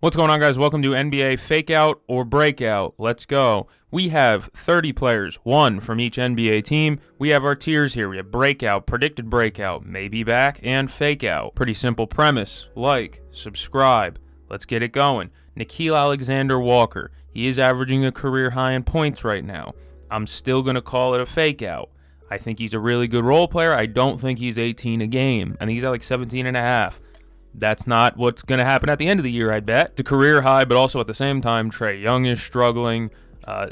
What's going on, guys? Welcome to NBA Fake Out or Breakout. Let's go. We have 30 players, one from each NBA team. We have our tiers here. We have Breakout, Predicted Breakout, Maybe Back, and Fake Out. Pretty simple premise. Like, subscribe. Let's get it going. Nickeil Alexander-Walker. He is averaging a career high in points right now. I'm still going to call it a Fake Out. I think he's a really good role player. I don't think he's 18 a game. I think he's at like 17 and a half. That's not what's going to happen at the end of the year, I bet. It's a career high, but also at the same time, Trae Young is struggling.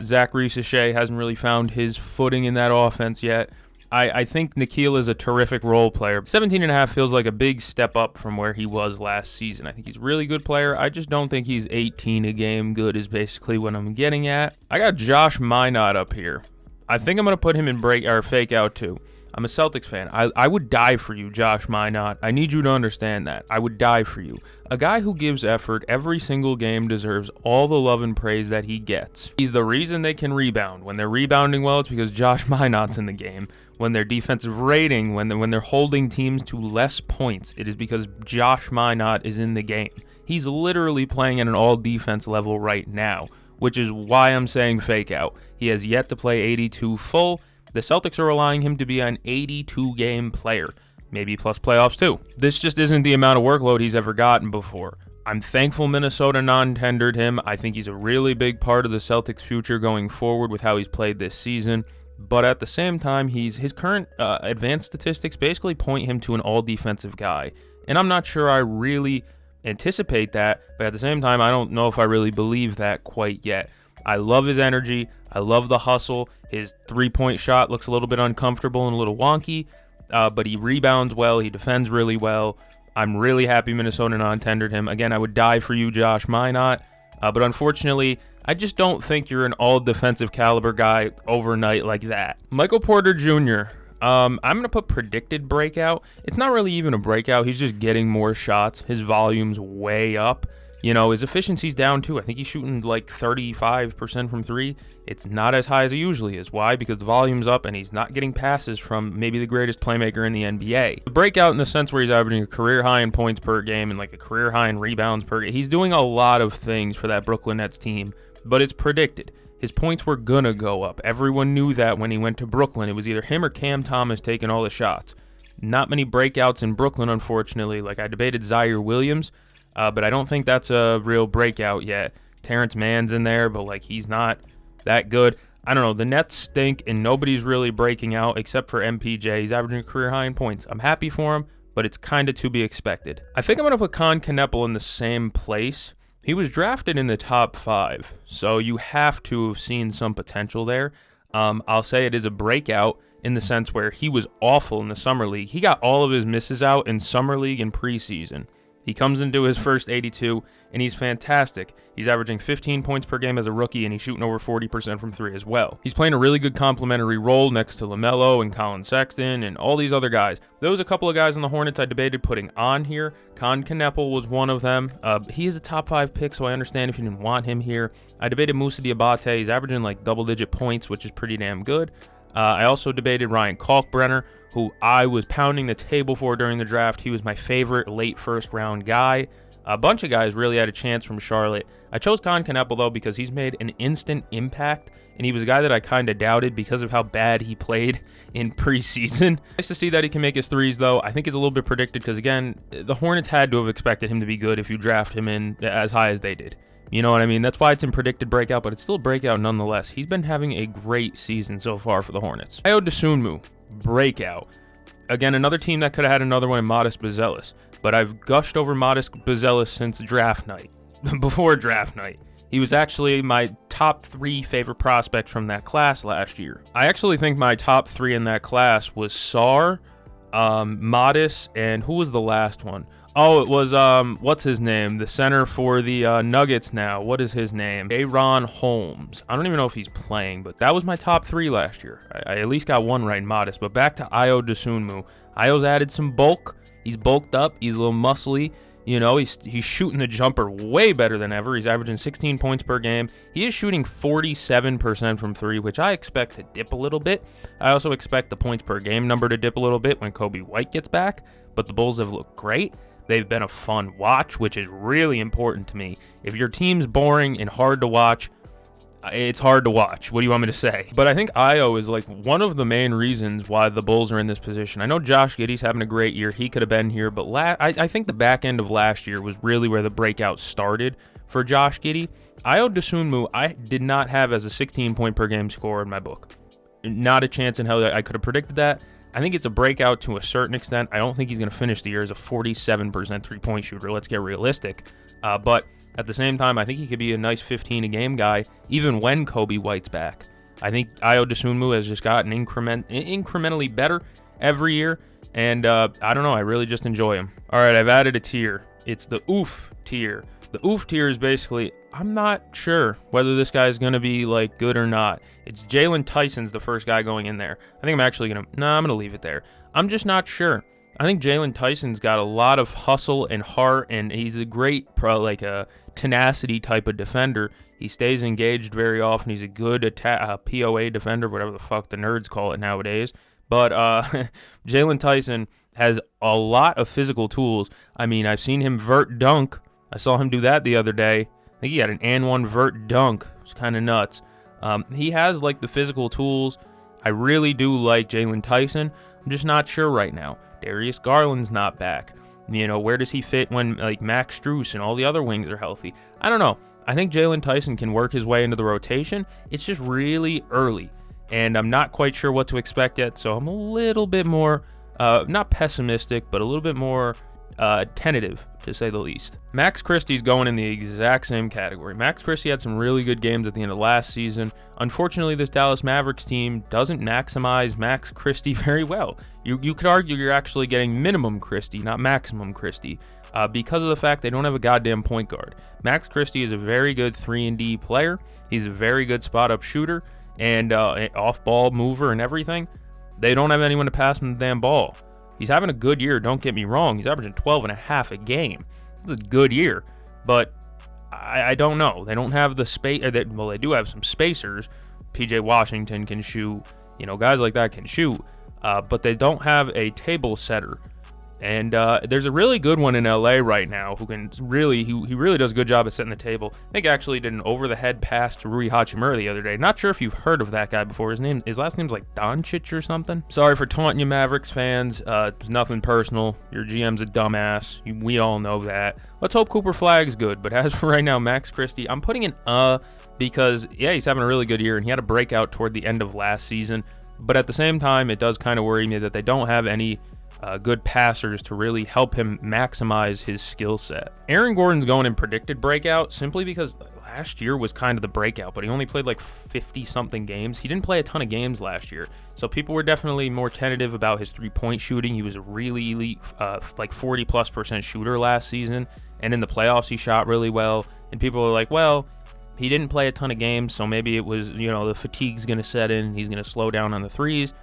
Zach Reese-Shea hasn't really found his footing in that offense yet. I think Nickeil is a terrific role player. 17.5 feels like a big step up from where he was last season. I think he's a really good player. I just don't think he's 18 a game good is basically what I'm getting at. I got Josh Minott up here. I think I'm going to put him in Fake Out too. I'm a Celtics fan. I would die for you, Josh Minott. I need you to understand that. I would die for you. A guy who gives effort every single game deserves all the love and praise that he gets. He's the reason they can rebound. When they're rebounding well, it's because Josh Minott's in the game. When their defensive rating, when they're holding teams to less points, it is because Josh Minott is in the game. He's literally playing at an all-defense level right now, which is why I'm saying Fake Out. He has yet to play 82 full. The Celtics are relying him to be an 82-game player, maybe plus playoffs too. This just isn't the amount of workload he's ever gotten before. I'm thankful Minnesota non-tendered him. I think he's a really big part of the Celtics' future going forward with how he's played this season. But at the same time, his current advanced statistics basically point him to an all-defensive guy. And I'm not sure I really anticipate that, but at the same time, I don't know if I really believe that quite yet. I love his energy. I love the hustle. His three-point shot looks a little bit uncomfortable and a little wonky, but he rebounds well. He defends really well. I'm really happy Minnesota non-tendered him. Again, I would die for you, Josh Minott, but unfortunately, I just don't think you're an all-defensive caliber guy overnight like that. Michael Porter Jr., I'm going to put Predicted Breakout. It's not really even a breakout. He's just getting more shots. His volume's way up. You know, his efficiency's down too. I think he's shooting like 35% from three. It's not as high as it usually is. Why? Because the volume's up and he's not getting passes from maybe the greatest playmaker in the NBA. The breakout in the sense where he's averaging a career high in points per game and like a career high in rebounds per game. He's doing a lot of things for that Brooklyn Nets team, but it's predicted. His points were gonna go up. Everyone knew that when he went to Brooklyn. It was either him or Cam Thomas taking all the shots. Not many breakouts in Brooklyn, unfortunately. Like I debated Zaire Williams, but I don't think that's a real breakout yet. Terrence Mann's in there, but like he's not that good. I don't know. The Nets stink, and nobody's really breaking out except for MPJ. He's averaging a career high in points. I'm happy for him, but it's kind of to be expected. I think I'm going to put Con Kneppel in the same place. He was drafted in the top 5, so you have to have seen some potential there. I'll say it is a breakout in the sense where he was awful in the Summer League. He got all of his misses out in Summer League and preseason. He comes into his first 82, and he's fantastic. He's averaging 15 points per game as a rookie, and he's shooting over 40% from three as well. He's playing a really good complementary role next to LaMelo and Colin Sexton and all these other guys. There was a couple of guys on the Hornets I debated putting on here. Con Kneppel was one of them. He is a top 5 pick, so I understand if you didn't want him here. I debated Moussa Diabate. He's averaging like double-digit points, which is pretty damn good. I also debated Ryan Kalkbrenner, who I was pounding the table for during the draft. He was my favorite late first-round guy. A bunch of guys really had a chance from Charlotte. I chose Con Kneppel, though, because he's made an instant impact, and he was a guy that I kind of doubted because of how bad he played in preseason. Nice to see that he can make his threes, though. I think it's a little bit predicted because, again, the Hornets had to have expected him to be good if you draft him in as high as they did. You know what I mean? That's why it's in Predicted Breakout, but it's still a breakout nonetheless. He's been having a great season so far for the Hornets. Ayo Dosunmu, breakout. Again, another team that could have had another one in Modest Buzelis, but I've gushed over Modest Buzelis since draft night, before draft night. He was actually my top 3 favorite prospect from that class last year. I actually think my top 3 in that class was Sarr, Modest, and who was the last one? Oh, it was, what's his name? The center for the Nuggets now. What is his name? Aaron Holmes. I don't even know if he's playing, but that was my top 3 last year. I at least got one right in Modest. But back to Ayo Dosunmu. Ayo's added some bulk. He's bulked up. He's a little muscly. You know, he's shooting the jumper way better than ever. He's averaging 16 points per game. He is shooting 47% from three, which I expect to dip a little bit. I also expect the points per game number to dip a little bit when Kobe White gets back, but the Bulls have looked great. They've been a fun watch, which is really important to me. If your team's boring and hard to watch, it's hard to watch. What do you want me to say? But I think Io is like one of the main reasons why the Bulls are in this position. I know Josh Giddey's having a great year. He could have been here, but I think the back end of last year was really where the breakout started for Josh Giddey. Io DeSunmu, I did not have as a 16-point per game scorer in my book. Not a chance in hell I could have predicted that. I think it's a breakout to a certain extent. I don't think he's going to finish the year as a 47% three-point shooter. Let's get realistic. But at the same time, I think he could be a nice 15-a-game guy, even when Kobe White's back. I think Io DeSunmu has just gotten incrementally better every year, and I don't know, I really just enjoy him. All right, I've added a tier. It's the oof tier. The oof tier is basically, I'm not sure whether this guy is going to be like good or not. It's Jalen Tyson's the first guy going in there. I think I'm actually going to, I'm going to leave it there. I'm just not sure. I think Jalen Tyson's got a lot of hustle and heart, and he's a great, like a tenacity type of defender. He stays engaged very often. He's a good POA defender, whatever the fuck the nerds call it nowadays. But Jalen Tyson has a lot of physical tools. I mean, I've seen him vert dunk. I saw him do that the other day. I think he had an and one vert dunk. It's kind of nuts. He has like the physical tools. I really do like Jalen Tyson. I'm just not sure right now. Darius Garland's not back. You know, where does he fit when like Max Strus and all the other wings are healthy? I don't know. I think Jalen Tyson can work his way into the rotation. It's just really early, and I'm not quite sure what to expect yet, so I'm a little bit more, not pessimistic, but a little bit more tentative, to say the least. Max Christie's going in the exact same category. Max Christie had some really good games at the end of last season. Unfortunately, this Dallas Mavericks team doesn't maximize Max Christie very well. You could argue you're actually getting minimum Christie, not maximum Christie, because of the fact they don't have a goddamn point guard. Max Christie is a very good 3-and-D player. He's a very good spot-up shooter and off-ball mover and everything. They don't have anyone to pass him the damn ball. He's having a good year, don't get me wrong. He's averaging 12.5 a game. It's a good year, but I don't know. They don't have the space. Well, they do have some spacers. PJ Washington can shoot. You know, guys like that can shoot, but they don't have a table setter. And there's a really good one in LA right now who can really, he really does a good job at setting the table. I think actually did an over-the-head pass to Rui Hachimura the other day. Not sure if you've heard of that guy before. His last name's like Doncic or something. Sorry for taunting you, Mavericks fans. It's nothing personal. Your GM's a dumbass. We all know that. Let's hope Cooper Flagg's good. But as for right now, Max Christie, I'm putting an because, yeah, he's having a really good year, and he had a breakout toward the end of last season. But at the same time, it does kind of worry me that they don't have any good passers to really help him maximize his skill set. Aaron Gordon's going in predicted breakout simply because last year was kind of the breakout, but he only played like 50-something games. He didn't play a ton of games last year, so people were definitely more tentative about his three-point shooting. He was a really elite, like 40+% shooter last season, and in the playoffs he shot really well, and people were like, well, he didn't play a ton of games, so maybe it was, you know, the fatigue's going to set in, he's going to slow down on the threes.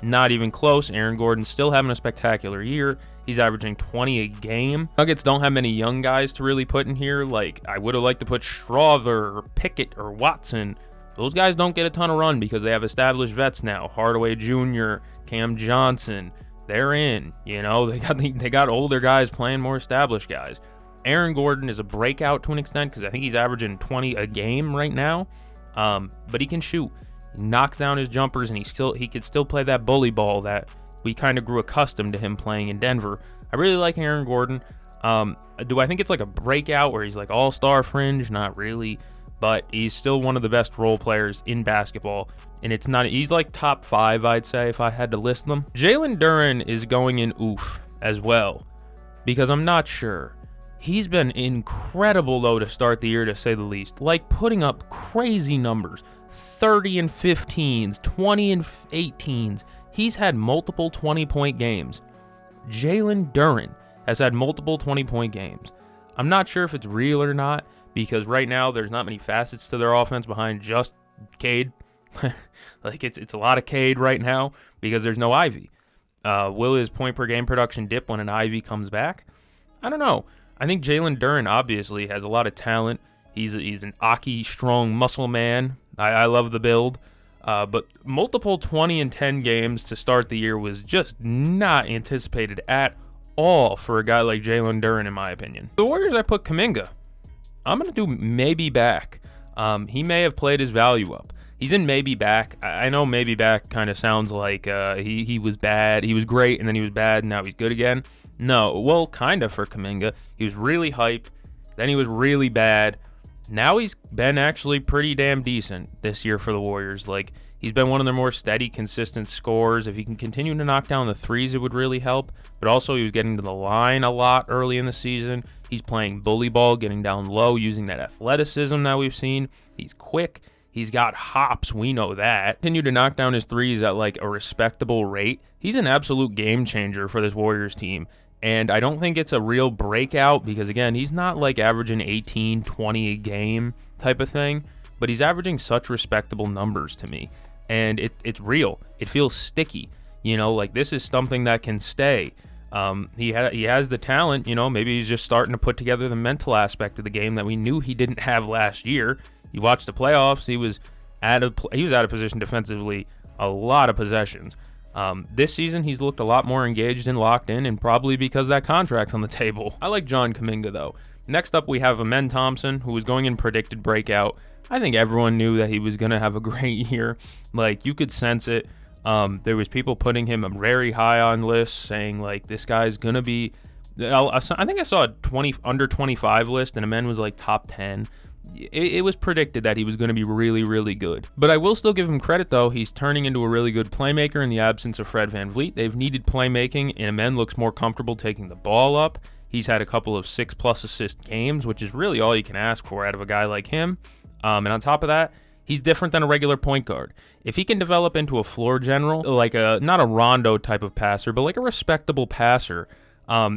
Not even close. Aaron Gordon's still having a spectacular year. He's averaging 20 a game. Nuggets don't have many young guys to really put in here. Like, I would have liked to put Schroeder or Pickett or Watson. Those guys don't get a ton of run because they have established vets now. Hardaway Jr., Cam Johnson, they're in. You know, they got older guys playing more established guys. Aaron Gordon is a breakout to an extent because I think he's averaging 20 a game right now. But he can shoot. He knocks down his jumpers, and he could still play that bully ball that we kind of grew accustomed to him playing in Denver. I really like Aaron Gordon. Do I think it's like a breakout where he's like all-star fringe? Not really, but he's still one of the best role players in basketball, and he's like top 5, I'd say, if I had to list them. Jalen Duren is going in oof as well, because I'm not sure. He's been incredible, though, to start the year, to say the least, like putting up crazy numbers. 30 and 15s, 20 and 18s. He's had multiple 20-point games. Jalen Duren has had multiple 20-point games. I'm not sure if it's real or not, because right now there's not many facets to their offense behind just Cade. Like it's a lot of Cade right now because there's no Ivy. Will his point per game production dip when an Ivy comes back? I don't know. I think Jalen Duren obviously has a lot of talent. He's an Aki strong muscle man. I love the build. But multiple 20 and 10 games to start the year was just not anticipated at all for a guy like Jalen Duren, in my opinion. The Warriors, I put Kuminga. I'm going to do maybe back. He may have played his value up. He's in maybe back. I know maybe back kind of sounds like he was bad. He was great, and then he was bad, and now he's good again. No, well, kind of for Kuminga. He was really hype, then he was really bad. Now he's been actually pretty damn decent this year for the Warriors. Like, he's been one of their more steady, consistent scorers. If he can continue to knock down the threes, it would really help. But also, he was getting to the line a lot early in the season. He's playing bully ball, getting down low, using that athleticism that we've seen. He's quick. He's got hops. We know that. Continue to knock down his threes at like a respectable rate. He's an absolute game changer for this Warriors team. And I don't think it's a real breakout because, again, he's not like averaging 18, 20 a game type of thing, but he's averaging such respectable numbers to me. And it's real. It feels sticky. You know, like this is something that can stay. He has the talent. You know, maybe he's just starting to put together the mental aspect of the game that we knew he didn't have last year. You watch the playoffs, he was out of position defensively a lot of possessions. This season, he's looked a lot more engaged and locked in, and probably because that contract's on the table. I like John Kuminga, though. Next up, we have Amen Thompson, who was going in predicted breakout. I think everyone knew that he was going to have a great year. Like, you could sense it. There was people putting him very high on lists, saying, like, this guy's going to be... I think I saw a under 25 list, and Amen was, like, top 10. It was predicted that he was going to be really, really good. But I will still give him credit, though. He's turning into a really good playmaker in the absence of Fred VanVleet. They've needed playmaking, and Amen looks more comfortable taking the ball up. He's had a couple of 6+ assist games, which is really all you can ask for out of a guy like him. And on top of that, he's different than a regular point guard. If he can develop into a floor general, like not a Rondo type of passer, but like a respectable passer,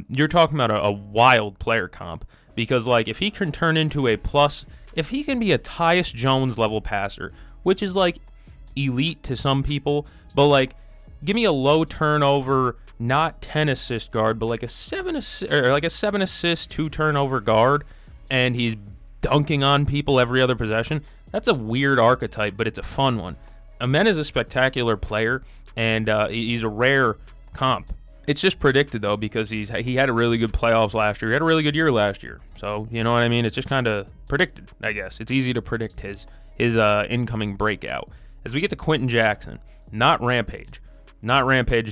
you're talking about a wild player comp. Because, like, if he can turn into if he can be a Tyus Jones level passer, which is like elite to some people, but like, give me a low turnover, not 10 assist guard, but like a 7 assist, 2 turnover guard, and he's dunking on people every other possession. That's a weird archetype, but it's a fun one. Amen is a spectacular player, and he's a rare comp. It's just predicted, though, because he had a really good playoffs last year. He had a really good year last year. So, you know what I mean? It's just kind of predicted, I guess. It's easy to predict his incoming breakout. As we get to Quentin Jackson, not Rampage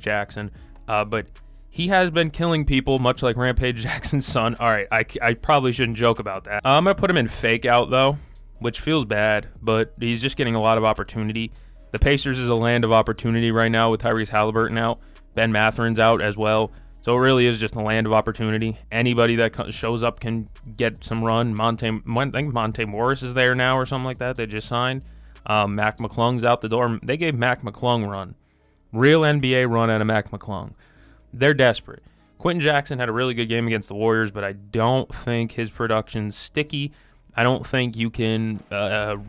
Jackson, but he has been killing people, much like Rampage Jackson's son. All right, I probably shouldn't joke about that. I'm going to put him in fake out, though, which feels bad, but he's just getting a lot of opportunity. The Pacers is a land of opportunity right now with Tyrese Halliburton out. Ben Matherin's out as well. So it really is just a land of opportunity. Anybody that shows up can get some run. I think Monte Morris is there now or something like that. They just signed. Mac McClung's out the door. They gave Mac McClung run. Real NBA run out of Mac McClung. They're desperate. Quentin Jackson had a really good game against the Warriors, but I don't think his production's sticky. I don't think you can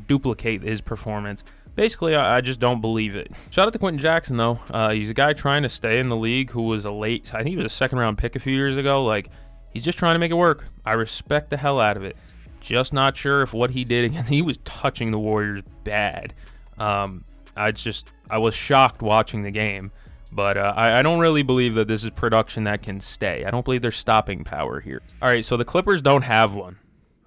duplicate his performance. Basically, I just don't believe it. Shout out to Quentin Jackson, though. He's a guy trying to stay in the league who was I think he was a second-round pick a few years ago. Like, he's just trying to make it work. I respect the hell out of it. Just not sure if what he did, he was touching the Warriors bad. I was shocked watching the game. But I don't really believe that this is production that can stay. I don't believe there's stopping power here. All right, so the Clippers don't have one.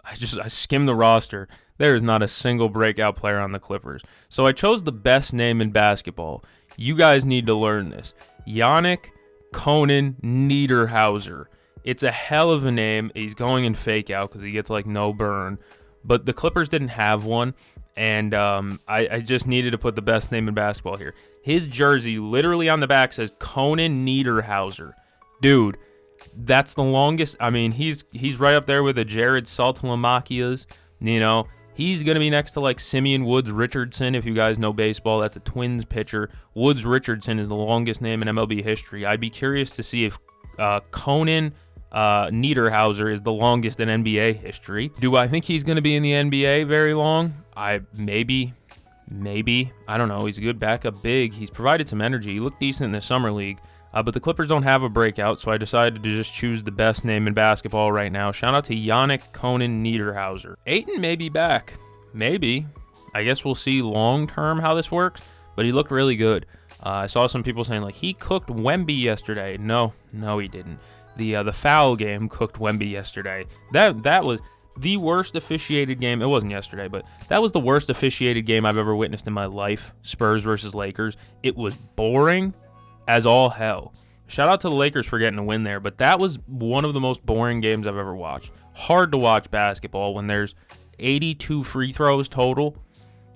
I skimmed the roster. There is not a single breakout player on the Clippers. So I chose the best name in basketball. You guys need to learn this. Yannick Conan Niederhauser. It's a hell of a name. He's going in fake out because he gets like no burn. But the Clippers didn't have one. And I just needed to put the best name in basketball here. His jersey literally on the back says Conan Niederhauser. Dude, that's the longest. I mean, he's right up there with the Jared Saltalamakias. You know, he's going to be next to like Simeon Woods Richardson. If you guys know baseball, that's a Twins pitcher. Woods Richardson is the longest name in MLB history. I'd be curious to see if Conan Niederhauser is the longest in NBA history. Do I think he's going to be in the NBA very long? Maybe. I don't know. He's a good backup big. He's provided some energy. He looked decent in the summer league. But the Clippers don't have a breakout, so I decided to just choose the best name in basketball right now. Shout out to Yannick Conan Niederhauser. Ayton may be back. Maybe. I guess we'll see long-term how this works, but he looked really good. I saw some people saying, like, he cooked Wemby yesterday. No, he didn't. the foul game cooked Wemby yesterday. That was the worst officiated game. It wasn't yesterday, but that was the worst officiated game I've ever witnessed in my life. Spurs versus Lakers. It was boring as all hell. Shout out to the Lakers for getting a win there, but that was one of the most boring games I've ever watched. Hard to watch basketball when there's 82 free throws total.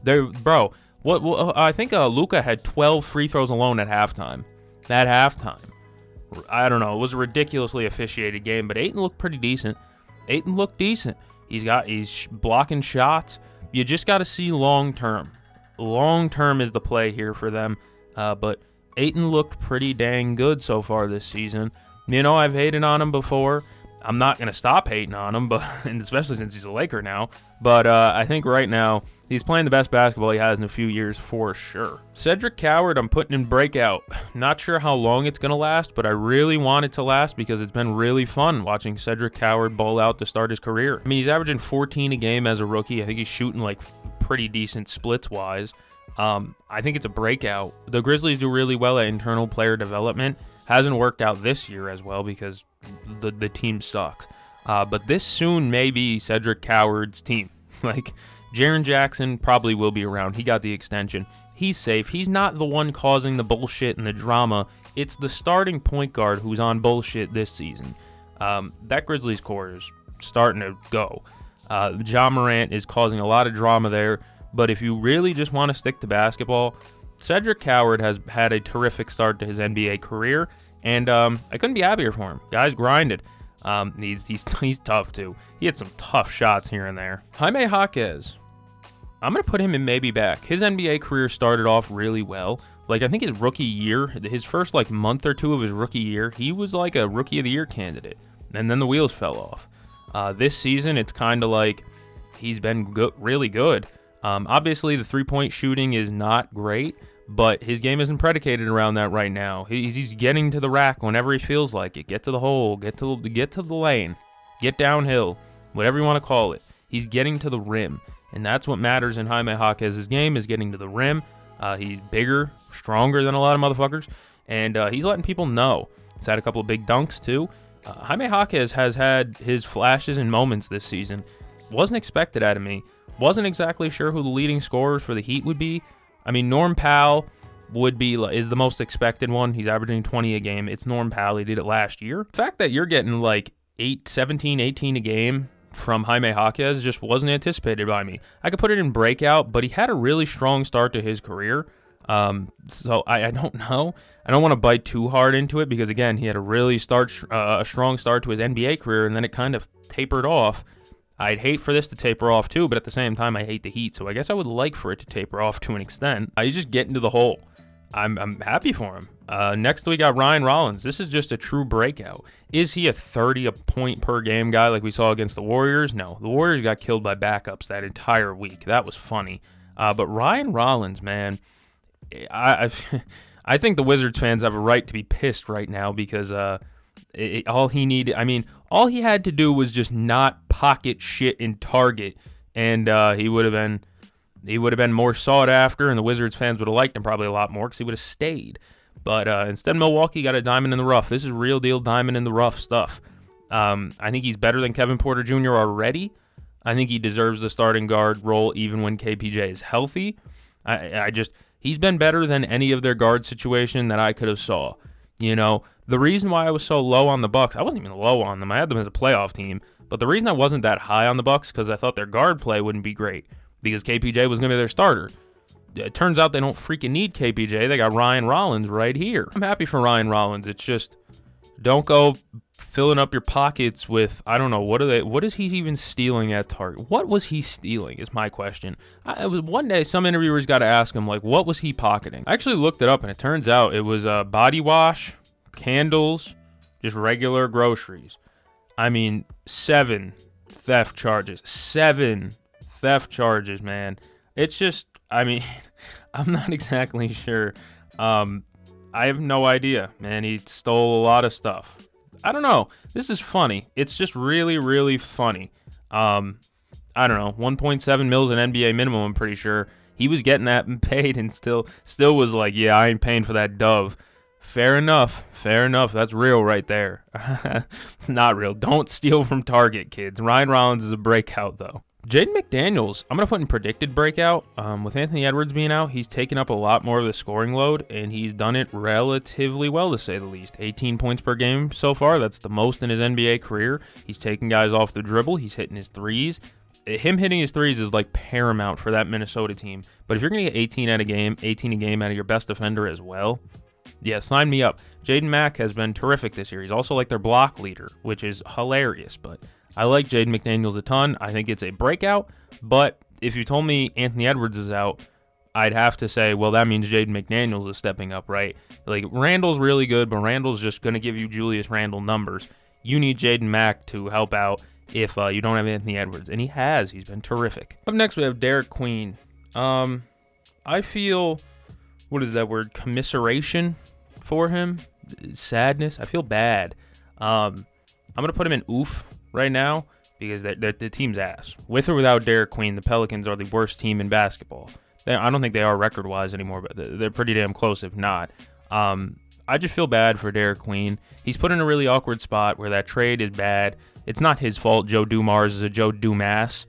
There, bro. I think Luka had 12 free throws alone at halftime. I don't know. It was a ridiculously officiated game, but Ayton looked pretty decent. He's blocking shots. You just got to see long term. Long term is the play here for them. But Ayton looked pretty dang good so far this season. You know, I've hated on him before. I'm not going to stop hating on him, but and especially since he's a Laker now. But I think right now he's playing the best basketball he has in a few years for sure. Cedric Coward, I'm putting in breakout. Not sure how long it's going to last, but I really want it to last because it's been really fun watching Cedric Coward ball out to start his career. I mean, he's averaging 14 a game as a rookie. I think he's shooting like pretty decent splits-wise. I think it's a breakout. The Grizzlies do really well at internal player development. Hasn't worked out this year as well because the team sucks. But this soon may be Cedric Coward's team. Like, Jaren Jackson probably will be around. He got the extension. He's safe. He's not the one causing the bullshit and the drama. It's the starting point guard who's on bullshit this season. That Grizzlies core is starting to go. Ja Morant is causing a lot of drama there. But if you really just want to stick to basketball, Cedric Coward has had a terrific start to his NBA career, and I couldn't be happier for him. Guy's grinded. He's tough, too. He had some tough shots here and there. Jaime Jaquez, I'm going to put him in maybe back. His NBA career started off really well. Like, I think his rookie year, his first, like, month or two of his rookie year, he was, like, a Rookie of the Year candidate. And then the wheels fell off. This season, it's kind of like he's been really good. Obviously, the three-point shooting is not great, but his game isn't predicated around that right now. He's getting to the rack whenever he feels like it. Get to the hole, get to the lane, get downhill, whatever you want to call it. He's getting to the rim, and that's what matters in Jaime Jaquez's game is getting to the rim. He's bigger, stronger than a lot of motherfuckers, and he's letting people know. He's had a couple of big dunks, too. Jaime Jaquez has had his flashes and moments this season. Wasn't expected out of me. Wasn't exactly sure who the leading scorers for the Heat would be. I mean, Norm Powell is the most expected one. He's averaging 20 a game. It's Norm Powell. He did it last year. The fact that you're getting like 17, 18 a game from Jaime Jaquez just wasn't anticipated by me. I could put it in breakout, but he had a really strong start to his career. So I don't know. I don't want to bite too hard into it because, again, he had a really strong start to his NBA career, and then it kind of tapered off. I'd hate for this to taper off too, but at the same time, I hate the Heat, so I guess I would like for it to taper off to an extent. He's just getting to the hole. I'm happy for him. Next, we got Ryan Rollins. This is just a true breakout. Is he a 30-point per game guy like we saw against the Warriors? No. The Warriors got killed by backups that entire week. That was funny. But Ryan Rollins, man, I think the Wizards fans have a right to be pissed right now because all he had to do was just not pocket shit in Target, and he would have been more sought after, and the Wizards fans would have liked him probably a lot more because he would have stayed. But instead, Milwaukee got a diamond in the rough. This is real deal diamond in the rough stuff. I think he's better than Kevin Porter Jr. already. I think he deserves the starting guard role even when KPJ is healthy. He's been better than any of their guard situation that I could have saw. You know, the reason why I was so low on the Bucks, I wasn't even low on them. I had them as a playoff team. But the reason I wasn't that high on the Bucks because I thought their guard play wouldn't be great because KPJ was going to be their starter. It turns out they don't freaking need KPJ. They got Ryan Rollins right here. I'm happy for Ryan Rollins. It's just don't go filling up your pockets with, I don't know, what is he even stealing at Target? What was he stealing is my question. One day some interviewers got to ask him, like, what was he pocketing? I actually looked it up, and it turns out it was body wash, candles, just regular groceries. I mean, 7 theft charges. 7 theft charges, man. It's just, I mean, I'm not exactly sure. I have no idea, man. He stole a lot of stuff. I don't know. This is funny. It's just really, really funny. I don't know. 1.7 mils an NBA minimum, I'm pretty sure. He was getting that and paid and still was like, yeah, I ain't paying for that dove. Fair enough. Fair enough. That's real right there. It's not real. Don't steal from Target, kids. Ryan Rollins is a breakout, though. Jaden McDaniels, I'm going to put in predicted breakout. With Anthony Edwards being out, he's taken up a lot more of the scoring load, and he's done it relatively well, to say the least. 18 points per game so far. That's the most in his NBA career. He's taking guys off the dribble. He's hitting his threes. Him hitting his threes is like paramount for that Minnesota team. But if you're going to get 18 a game out of your best defender as well, yeah, sign me up. Jaden Mack has been terrific this year. He's also like their block leader, which is hilarious. But I like Jaden McDaniels a ton. I think it's a breakout. But if you told me Anthony Edwards is out, I'd have to say, well, that means Jaden McDaniels is stepping up, right? Like, Randall's really good, but Randall's just going to give you Julius Randle numbers. You need Jaden Mack to help out if you don't have Anthony Edwards. And he has. He's been terrific. Up next, we have Derek Queen. I feel, what is that word, commiseration for him, sadness. I feel bad. I'm gonna put him in oof right now because the team's ass. With or without Derek Queen, the Pelicans are the worst team in basketball. I don't think they are record-wise anymore, but they're pretty damn close if not. I just feel bad for Derek Queen. He's put in a really awkward spot where that trade is bad. It's not his fault. Joe Dumars is a Joe Dumas.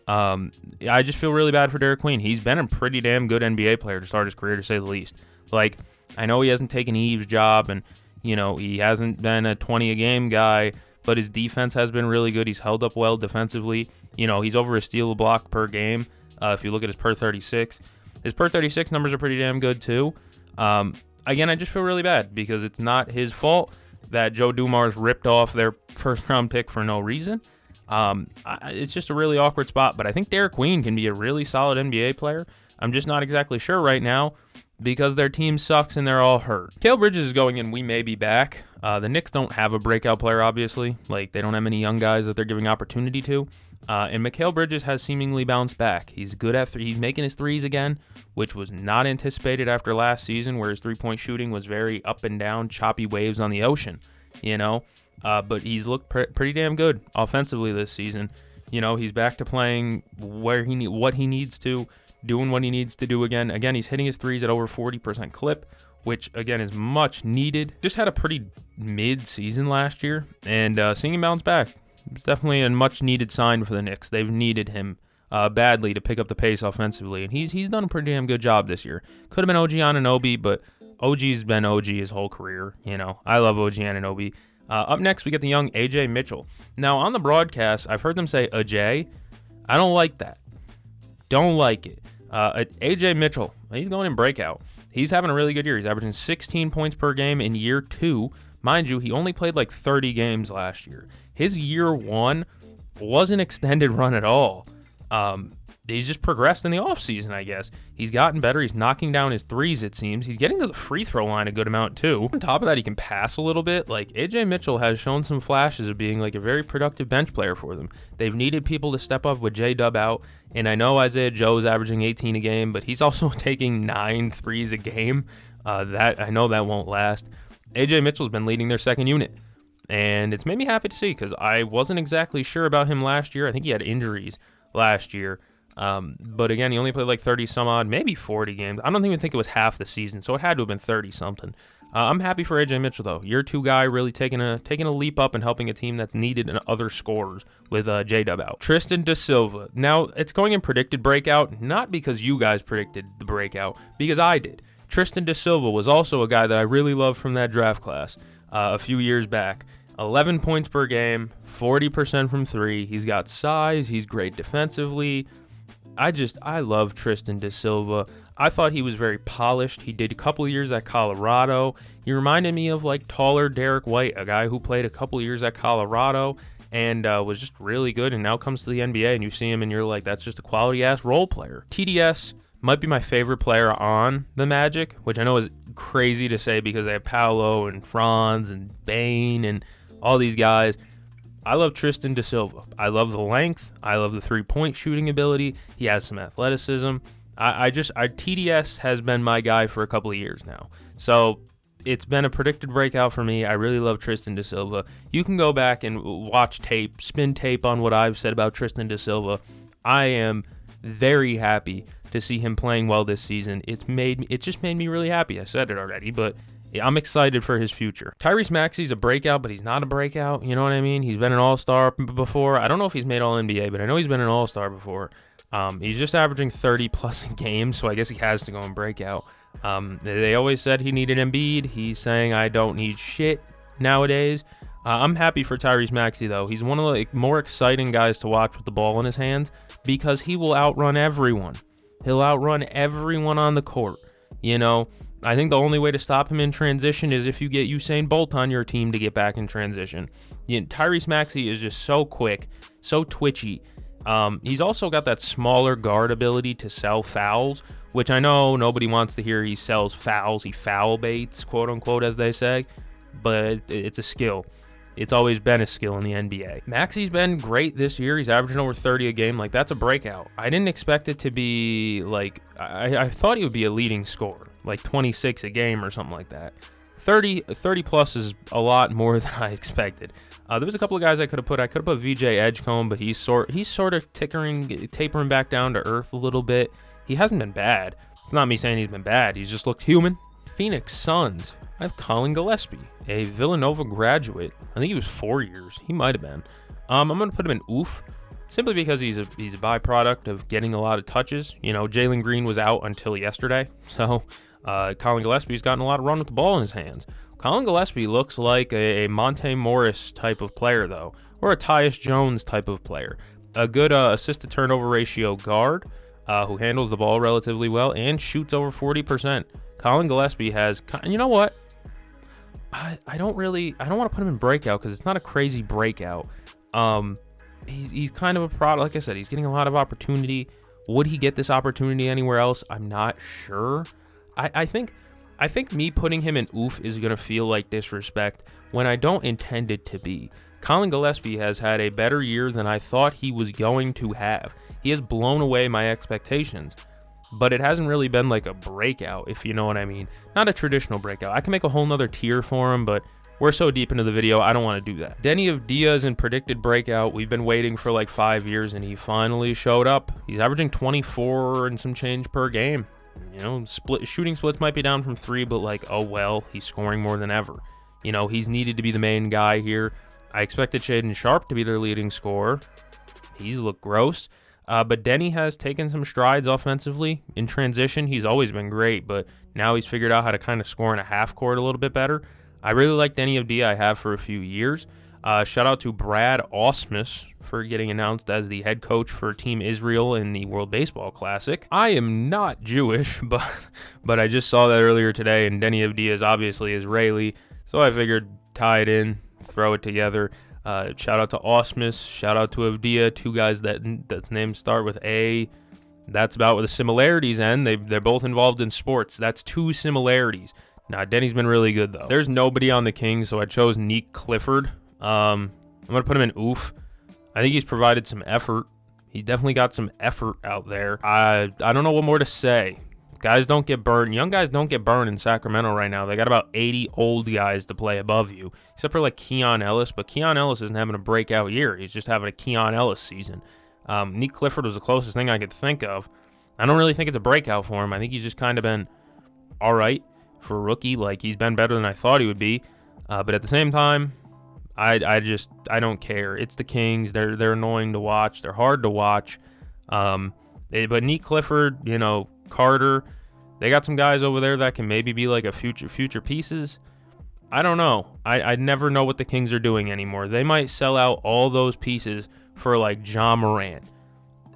I just feel really bad for Derek Queen. He's been a pretty damn good NBA player to start his career, to say the least. Like, I know he hasn't taken Eve's job, and, he hasn't been a 20-a-game guy, but his defense has been really good. He's held up well defensively. He's over a steal a block per game. If you look at his per 36. His per 36 numbers are pretty damn good, too. Again, I just feel really bad because it's not his fault that Joe Dumars ripped off their first-round pick for no reason. It's just a really awkward spot, but I think Derek Queen can be a really solid NBA player. I'm just not exactly sure right now because their team sucks and they're all hurt. Mikal Bridges is going in. We may be back. The Knicks don't have a breakout player, obviously. Like, they don't have many young guys that they're giving opportunity to. And Mikal Bridges has seemingly bounced back. He's good at he's making his threes again, which was not anticipated after last season, where his three-point shooting was very up and down, choppy waves on the ocean, But he's looked pretty damn good offensively this season. He's back to playing what he needs to, doing what he needs to do again. Again, he's hitting his threes at over 40% clip, which, again, is much needed. Just had a pretty mid-season last year, and seeing him bounce back, it's definitely a much-needed sign for the Knicks. They've needed him badly to pick up the pace offensively, and he's done a pretty damn good job this year. Could have been OG Anunoby, but OG's been OG his whole career. I love OG Anunoby. Up next, we get the young AJ Mitchell. Now, on the broadcast, I've heard them say AJ. I don't like that. Don't like it. AJ Mitchell, he's going in breakout. He's having a really good year. He's averaging 16 points per game in year 2. Mind you, he only played like 30 games last year. His year 1 was an extended run at all. He's just progressed in the offseason, I guess. He's gotten better. He's knocking down his threes, it seems. He's getting to the free throw line a good amount, too. On top of that, he can pass a little bit. Like, AJ Mitchell has shown some flashes of being like a very productive bench player for them. They've needed people to step up with J-Dub out. And I know Isaiah Joe's averaging 18 a game, but he's also taking 9 threes a game. I know that won't last. AJ Mitchell's been leading their second unit. And it's made me happy to see because I wasn't exactly sure about him last year. I think he had injuries last year. But again, he only played like 30 some odd, maybe 40 games. I don't even think it was half the season, so it had to have been 30 something. I'm happy for AJ Mitchell though. Year 2 guy, really taking a leap up and helping a team that's needed in other scorers with J-Dub out. Tristan da Silva. Now it's going in predicted breakout, not because you guys predicted the breakout, because I did. Tristan da Silva was also a guy that I really loved from that draft class a few years back. 11 points per game, 40% from 3. He's got size. He's great defensively. I love Tristan da Silva. I thought he was very polished. He did a couple of years at Colorado. He reminded me of like taller Derek White, a guy who played a couple of years at Colorado and was just really good and now comes to the NBA and you see him and you're like, that's just a quality-ass role player. TDS might be my favorite player on the Magic, which I know is crazy to say because they have Paolo and Franz and Bane and all these guys. I love Tristan da Silva. I love the length. I love the three-point shooting ability. He has some athleticism. TDS has been my guy for a couple of years now. So it's been a predicted breakout for me. I really love Tristan da Silva. You can go back and watch tape, spin tape on what I've said about Tristan da Silva. I am very happy to see him playing well this season. It just made me really happy. I said it already, but I'm excited for his future. Tyrese Maxey's a breakout, but he's not a breakout. You know what I mean? He's been an all-star before. I don't know if he's made All-NBA, but I know he's been an all-star before. He's just averaging 30-plus a game, so I guess he has to go and break out. They always said he needed Embiid. He's saying, I don't need shit nowadays. I'm happy for Tyrese Maxey, though. He's one of the more exciting guys to watch with the ball in his hands because he will outrun everyone. He'll outrun everyone on the court. You know, I think the only way to stop him in transition is if you get Usain Bolt on your team to get back in transition. Tyrese Maxey is just so quick, so twitchy. He's also got that smaller guard ability to sell fouls, which I know nobody wants to hear he sells fouls. He foul baits, quote unquote, as they say, but it's a skill. It's always been a skill in the NBA. Maxey's been great this year. He's averaging over 30 a game. Like, that's a breakout. I didn't expect it to be, like, I thought he would be a leading scorer, like 26 a game or something like that. 30 plus is a lot more than I expected. There was a couple of guys I could have put. I could have put VJ Edgecombe, but he's sort of tapering back down to earth a little bit. He hasn't been bad. It's not me saying he's been bad. He's just looked human. Phoenix Suns. I have Colin Gillespie, a Villanova graduate. I think he was 4 years. He might have been. I'm going to put him in oof, simply because he's a byproduct of getting a lot of touches. You know, Jalen Green was out until yesterday, so Colin Gillespie's gotten a lot of run with the ball in his hands. Colin Gillespie looks like a Monte Morris type of player, though, or a Tyus Jones type of player. A good assist-to-turnover ratio guard who handles the ball relatively well and shoots over 40%. Colin Gillespie has, you know what? I don't want to put him in breakout because it's not a crazy breakout. He's kind of a product. Like I said, he's getting a lot of opportunity. Would he get this opportunity anywhere else? I'm not sure. I think me putting him in oof is going to feel like disrespect when I don't intend it to be. Colin Gillespie has had a better year than I thought he was going to have. He has blown away my expectations. But it hasn't really been like a breakout, if you know what I mean. Not a traditional breakout. I can make a whole nother tier for him, but we're so deep into the video, I don't want to do that. Denny Avdija is in predicted breakout. We've been waiting for like 5 years, and he finally showed up. He's averaging 24 and some change per game. You know, shooting splits might be down from 3, but like, oh well, he's scoring more than ever. You know, he's needed to be the main guy here. I expected Shaedon Sharpe to be their leading scorer. He's looked gross. But Denny has taken some strides offensively. In transition, he's always been great, but now he's figured out how to kind of score in a half court a little bit better. I really like Denny Avdija. I have for a few years. Shout out to Brad Ausmus for getting announced as the head coach for Team Israel in the World Baseball Classic. I am not Jewish, but I just saw that earlier today, and Denny Avdija is obviously Israeli, so I figured tie it in, throw it together. Shout out to Ausmus, shout out to Avdija, two guys that's names start with A. That's about where the similarities end. They're both involved in sports. That's two similarities. Now, Denny's been really good, though. There's nobody on the Kings, so I chose Nick Clifford. I'm going to put him in oof. I think he's provided some effort. He definitely got some effort out there. I don't know what more to say. Guys don't get burned. Young guys don't get burned in Sacramento right now. They got about 80 old guys to play above you, except for like Keon Ellis. But Keon Ellis isn't having a breakout year. He's just having a Keon Ellis season. Nick Clifford was the closest thing I could think of. I don't really think it's a breakout for him. I think he's just kind of been all right for a rookie. Like, he's been better than I thought he would be. But at the same time, I don't care. It's the Kings. They're annoying to watch. They're hard to watch. But Nick Clifford, you know, Carter, they got some guys over there that can maybe be like a future pieces. I don't know. I never know what the Kings are doing anymore. They might sell out all those pieces for like John Morant.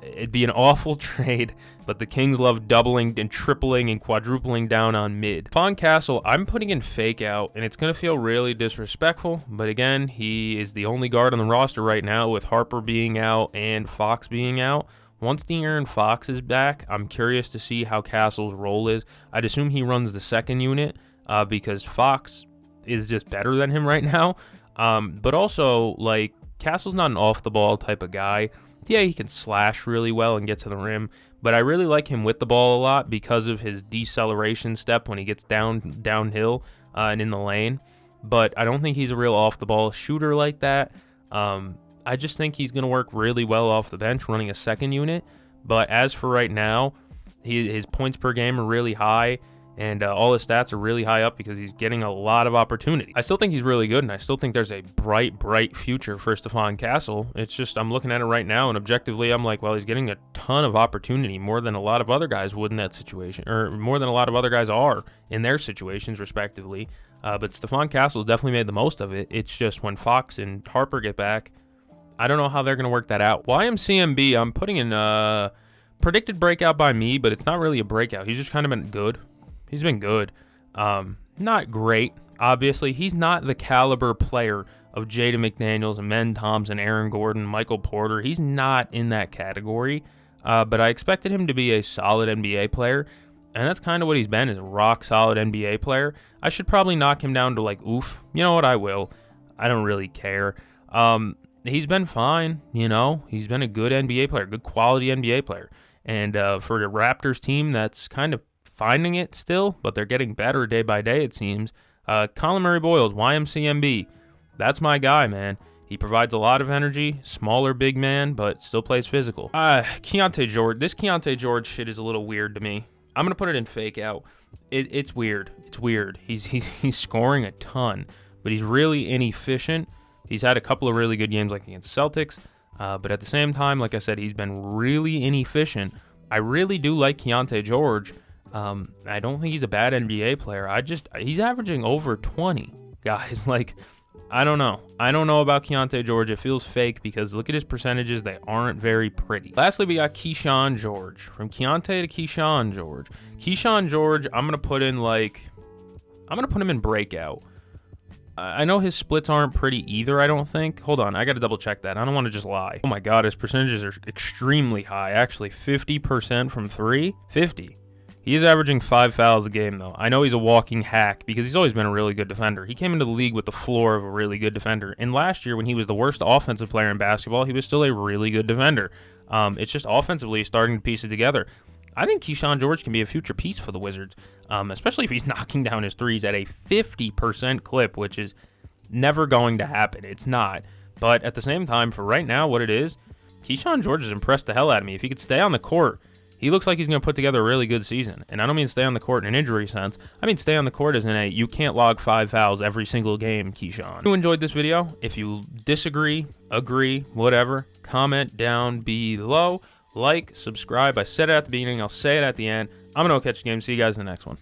It'd be an awful trade, but the Kings love doubling and tripling and quadrupling down on mid. Fawn Castle, I'm putting in fake out, and it's going to feel really disrespectful, but again, he is the only guard on the roster right now with Harper being out and Fox being out. Once De'Aaron Fox is back, I'm curious to see how Castle's role is. I'd assume he runs the second unit because Fox is just better than him right now. But also, like, Castle's not an off-the-ball type of guy. Yeah, he can slash really well and get to the rim, but I really like him with the ball a lot because of his deceleration step when he gets downhill and in the lane. But I don't think he's a real off-the-ball shooter like that. I just think he's going to work really well off the bench running a second unit. But as for right now, his points per game are really high. and all his stats are really high up because he's getting a lot of opportunity. I still think he's really good, and I still think there's a bright future for Stephon Castle. It's just I'm looking at it right now, and objectively, I'm like, well, he's getting a ton of opportunity, more than a lot of other guys would in that situation, or more than a lot of other guys are in their situations, respectively. But Stephon Castle's definitely made the most of it. It's just when Fox and Harper get back, I don't know how they're going to work that out. YMCMB, I'm putting in predicted breakout by me, but it's not really a breakout. He's just kind of been good. He's been good. Not great, obviously. He's not the caliber player of Jaden McDaniels and Men Thompson, Aaron Gordon, Michael Porter. He's not in that category, but I expected him to be a solid NBA player, and that's kind of what he's been, is a rock-solid NBA player. I should probably knock him down to, like, oof. You know what? I will. I don't really care. He's been fine, you know. He's been a good NBA player, good quality NBA player. And for the Raptors team that's kind of finding it still, but they're getting better day by day, it seems. Colin Murray Boyles, YMCMB, that's my guy, man. He provides a lot of energy, smaller big man, but still plays physical. Keontae George. This Keontae George shit is a little weird to me. I'm going to put it in fake out. It's weird. It's weird. He's scoring a ton, but he's really inefficient. He's had a couple of really good games like against Celtics, but at the same time, like I said, he's been really inefficient. I really do like Keontae George. I don't think he's a bad NBA player. He's averaging over 20, guys. Like, I don't know. I don't know about Keontae George. It feels fake because look at his percentages. They aren't very pretty. Lastly, we got Keyshawn George. From Keontae to Keyshawn George. Keyshawn George, I'm going to put him in breakout. I know his splits aren't pretty either, I don't think. Hold on, I got to double check that. I don't want to just lie. Oh my God, his percentages are extremely high. Actually, 50% from 3. 50. He is averaging 5 fouls a game, though. I know he's a walking hack because he's always been a really good defender. He came into the league with the floor of a really good defender. And last year, when he was the worst offensive player in basketball, he was still a really good defender. It's just offensively starting to piece it together. I think Keyshawn George can be a future piece for the Wizards, especially if he's knocking down his threes at a 50% clip, which is never going to happen. It's not. But at the same time, for right now, what it is, Keyshawn George has impressed the hell out of me. If he could stay on the court, he looks like he's going to put together a really good season. And I don't mean stay on the court in an injury sense. I mean stay on the court as in you can't log 5 fouls every single game, Keyshawn. If you enjoyed this video, if you disagree, agree, whatever, comment down below. Like, subscribe. I said it at the beginning. I'll say it at the end. I'm going to catch you game. See you guys in the next one.